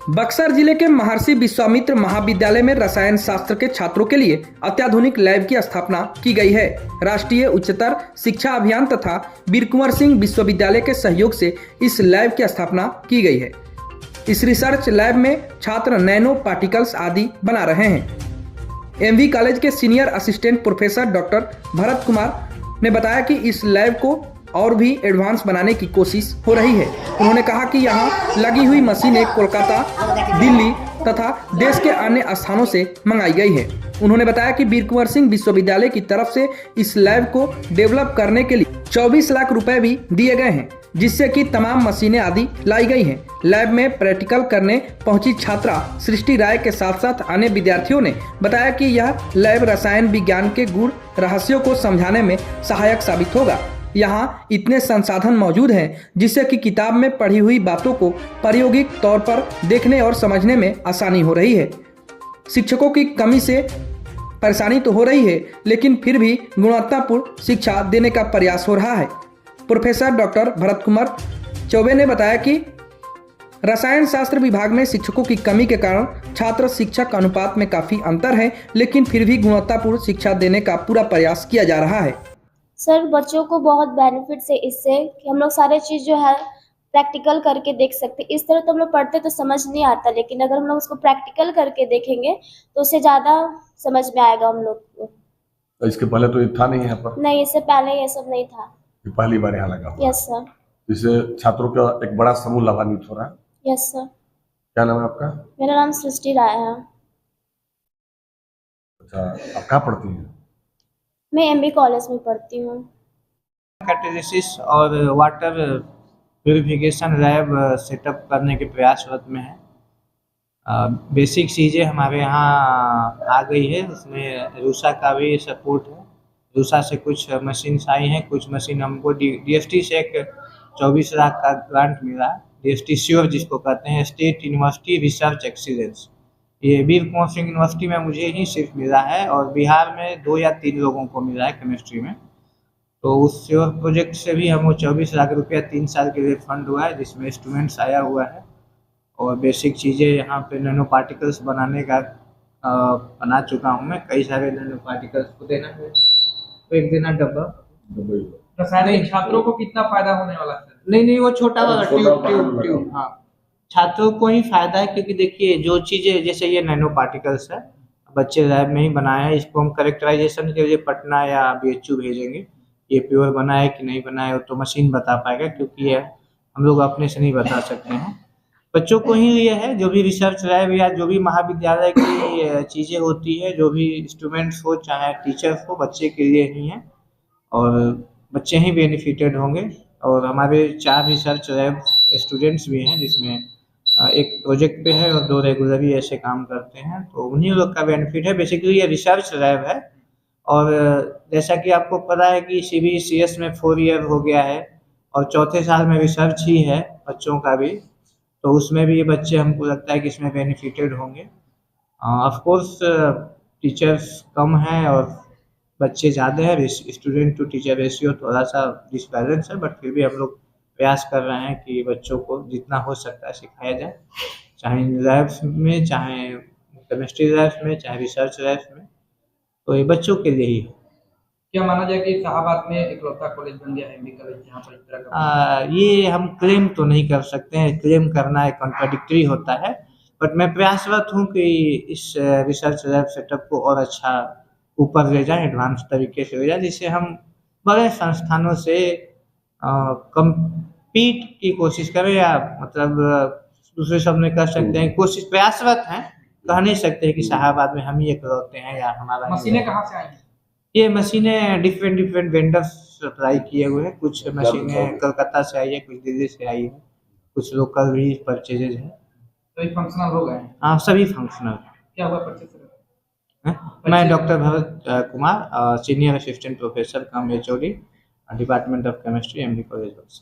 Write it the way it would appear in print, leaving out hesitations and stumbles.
बक्सर जिले के महर्षि विश्वामित्र महाविद्यालय में रसायन शास्त्र के छात्रों के लिए अत्याधुनिक लैब की स्थापना की गई है। राष्ट्रीय उच्चतर शिक्षा अभियान तथा वीर कुंवर सिंह विश्वविद्यालय के सहयोग से इस लैब की स्थापना की गई है। इस रिसर्च लैब में छात्र नैनो पार्टिकल्स आदि बना रहे हैं। एमवी कॉलेज के senior assistant professor doctor Bharat Kumar ने बताया कि इस लैब को और भी एडवांस बनाने की कोशिश हो रही है। उन्होंने कहा कि यहाँ लगी हुई मशीनें कोलकाता, दिल्ली तथा देश के अन्य स्थानों से मंगाई गई है। उन्होंने बताया कि वीर कुंवर सिंह विश्वविद्यालय की तरफ से इस लैब को डेवलप करने के लिए 24 लाख रुपए भी दिए गए हैं, जिससे कि तमाम मशीनें आदि लाई गई हैं। लैब में प्रैक्टिकल करने पहुंची छात्रा सृष्टि राय के साथ साथ अन्य विद्यार्थियों ने बताया कि यह लैब रसायन विज्ञान के गूढ़ रहस्यों को समझाने में सहायक साबित होगा। यहाँ इतने संसाधन मौजूद हैं जिससे कि किताब में पढ़ी हुई बातों को प्रायोगिक तौर पर देखने और समझने में आसानी हो रही है। शिक्षकों की कमी से परेशानी तो हो रही है, लेकिन फिर भी गुणवत्तापूर्ण शिक्षा देने का प्रयास हो रहा है। प्रोफेसर डॉक्टर भरत कुमार चौबे ने बताया कि रसायन शास्त्र विभाग में शिक्षकों की कमी के कारण छात्र शिक्षक अनुपात में काफ़ी अंतर है, लेकिन फिर भी गुणवत्तापूर्ण शिक्षा देने का पूरा प्रयास किया जा रहा है। सर, बच्चों को बहुत बेनिफिट्स है इससे कि हम लोग सारे चीज़ जो है प्रैक्टिकल करके देख सकते हैं। इस तरह तो हम लोग पढ़ते तो समझ नहीं आता, लेकिन अगर हम लोग उसको प्रैक्टिकल करके देखेंगे तो उससे ज़्यादा समझ में आएगा हम लोग को। तो इसके पहले तो ये था नहीं यहाँ पर? नहीं, इससे पहले ये सब नहीं था। ये पहली बार यहाँ लगा हुआ? Yes sir. इससे छात्रों का एक बड़ा समूह लाभान्वित हो रहा है? Yes sir. क्या नाम है आपका? मेरा नाम सृष्टि राय है। अच्छा, आप कहाँ पढ़ती हैं? मैं एमबी कॉलेज में पढ़ती हूँ। कैटेलिसिस और वाटर प्यूरिफिकेशन लैब सेटअप करने के प्रयासरत में है। बेसिक चीज़ें हमारे यहाँ आ गई है, उसमें रूसा का भी सपोर्ट है। रूसा से कुछ मशीन्स आई हैं, कुछ मशीन हमको डीएसटी से एक 24 लाख का ग्रांट मिला है। डीएसटी श्योर जिसको कहते हैं, स्टेट यूनिवर्सिटी रिसर्च एक्सीलेंस। ये वीर कुंवर सिंह यूनिवर्सिटी में मुझे ही सिर्फ मिला है और बिहार में 2 या 3 लोगों को मिला है केमिस्ट्री में। तो उस श्योर प्रोजेक्ट से भी हमको 24 लाख रुपया 3 साल के लिए फंड हुआ है, जिसमें इंस्ट्रूमेंट्स आया हुआ है और बेसिक चीज़ें यहाँ पे नैनो पार्टिकल्स बनाने का बना चुका हूँ मैं। कई सारे नैनो पार्टिकल्स को देना है, तो एक देना डब्बा। रसायन छात्रों को कितना फायदा होने वाला है? नहीं, वो छोटा वाला ट्यूब। हाँ, छात्रों को ही फायदा है, क्योंकि देखिए जो चीज़ें जैसे ये नैनो पार्टिकल्स है, बच्चे लैब में ही बनाए हैं। इसको हम करेक्टराइजेशन के लिए पटना या बीएचयू भेजेंगे। ये प्योर बना है कि नहीं बना है तो मशीन बता पाएगा, क्योंकि ये हम लोग अपने से नहीं बता सकते हैं। बच्चों को ही ये है, जो भी रिसर्च लैब या जो भी महाविद्यालय की चीज़ें होती है, जो भी इंस्ट्रूमेंट्स हो चाहे टीचर्स हो, बच्चे के लिए ही हैं और बच्चे ही बेनिफिटेड होंगे। और हमारे 4 रिसर्च लैब स्टूडेंट्स भी हैं, जिसमें एक प्रोजेक्ट पे है और 2 रेगुलरली ऐसे काम करते हैं, तो उन्हीं लोग का बेनिफिट है। बेसिकली ये रिसर्च लैब है और जैसा कि आपको पता है कि CBCS में 4 ईयर हो गया है और चौथे साल में रिसर्च ही है बच्चों का भी, तो उसमें भी ये बच्चे हमको लगता है कि इसमें बेनिफिटेड होंगे। ऑफ कोर्स टीचर्स कम हैं और बच्चे ज़्यादा है, स्टूडेंट टू टीचर रेशियो थोड़ा सा डिसबैलेंस है, बट फिर भी हम लोग प्रयास कर रहे हैं कि बच्चों को जितना हो सकता है सिखाया जाए, चाहे लैब्स में, चाहे केमिस्ट्री लैब्स में, चाहे रिसर्च लैब्स में। तो ये बच्चों के लिए ही है। क्या माना जाए कि इलाहाबाद में इकलौता कॉलेज बन गया है एमबी कॉलेज जहाँ पर इस तरह का? ये हम क्लेम तो नहीं कर सकते हैं, क्लेम करना एक कॉन्ट्राडिक्टरी होता है, बट मैं प्रयासरत हूँ कि इस रिसर्च लैब सेटअप को और अच्छा ऊपर ले जाएं, एडवांस तरीके से ले जाएं, जिससे हम बड़े संस्थानों से कम्पीट की कोशिश करें, या मतलब दूसरे शब्द में कह सकते हैं कोशिश प्रयासरत हैं। कह नहीं सकते हैं कि शाहाबाद में हम ही इकलौते हैं या हमारा। मशीनें कहाँ से आई? ये मशीनें डिफरेंट वेंडर्स सप्लाई किए हुए हैं। कुछ मशीनें कलकत्ता से आई है, कुछ दिल्ली से आई है, कुछ लोकल भी परचेजेज है। तो ये फंक्शनल हो गए हैं? हाँ, सभी फंक्शनल। क्या हुआ परचेज? मैं doctor Bharat Kumar, senior assistant professor come HOD, department of chemistry, MB college.